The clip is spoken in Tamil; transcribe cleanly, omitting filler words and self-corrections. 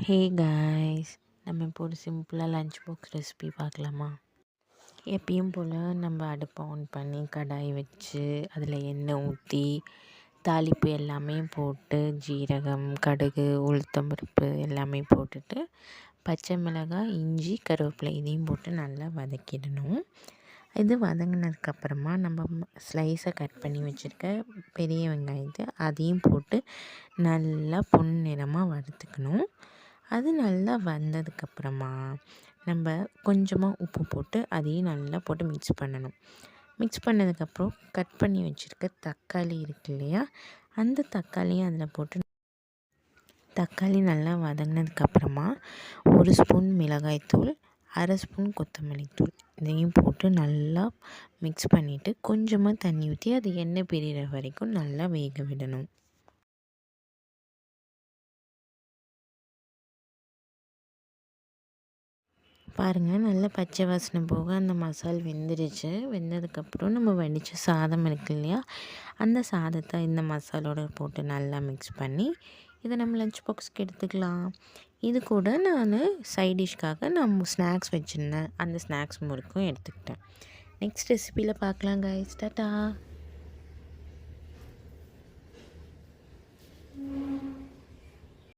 ஹே காய்ஸ், நம்ம இப்போ ஒரு சிம்பிளாக லஞ்ச் பாக்ஸ் ரெசிபி பார்க்கலாமா? எப்பயும் போல் நம்ம அடுப்பை ஆன் பண்ணி கடாய் வச்சு அதில் எண்ணெய் ஊற்றி தாளிப்பு எல்லாமே போட்டு ஜீரகம், கடுகு, உளுத்தம்பருப்பு எல்லாமே போட்டுட்டு பச்சை மிளகாய், இஞ்சி, கருவேப்பிலை இதையும் போட்டு நல்லா வதக்கிடணும். இது வதங்கினதுக்கப்புறமா நம்ம ஸ்லைஸை கட் பண்ணி வச்சுருக்க பெரிய வெங்காயத்தை அதையும் போட்டு நல்லா பொன்னிறமாக வறுத்துக்கணும். அது நல்லா வந்ததுக்கப்புறமா நம்ம கொஞ்சமாக உப்பு போட்டு அதையும் நல்லா போட்டு மிக்ஸ் பண்ணணும். மிக்ஸ் பண்ணதுக்கப்புறம் கட் பண்ணி வச்சுருக்க தக்காளி இருக்கு இல்லையா, அந்த தக்காளியும் அதில் போட்டு தக்காளி நல்லா வதங்கினதுக்கப்புறமா 1 ஸ்பூன் மிளகாய்த்தூள், 1/2 ஸ்பூன் கொத்தமல்லி தூள் இதையும் போட்டு நல்லா மிக்ஸ் பண்ணிவிட்டு கொஞ்சமாக தண்ணி ஊற்றி அது எண்ணெய் பிரிகிற வரைக்கும் நல்லா வேக விடணும். பாருங்கள், நல்லா பச்சை வாசனை போக அந்த மசால் வெந்துடுச்சு. வெந்ததுக்கப்புறம் நம்ம வடித்த சாதம் இருக்கு இல்லையா, அந்த சாதத்தை இந்த மசாலோடு போட்டு நல்லா மிக்ஸ் பண்ணி இதை நம்ம லஞ்ச் பாக்ஸ்க்கு எடுத்துக்கலாம். இது கூட நான் சைட் டிஷ்க்காக ஸ்நாக்ஸ் வச்சுருந்தேன், அந்த ஸ்நாக்ஸ் முறுக்கும் எடுத்துக்கிட்டேன். நெக்ஸ்ட் ரெசிபியில் பார்க்கலாம் கைஸ். டாட்டா.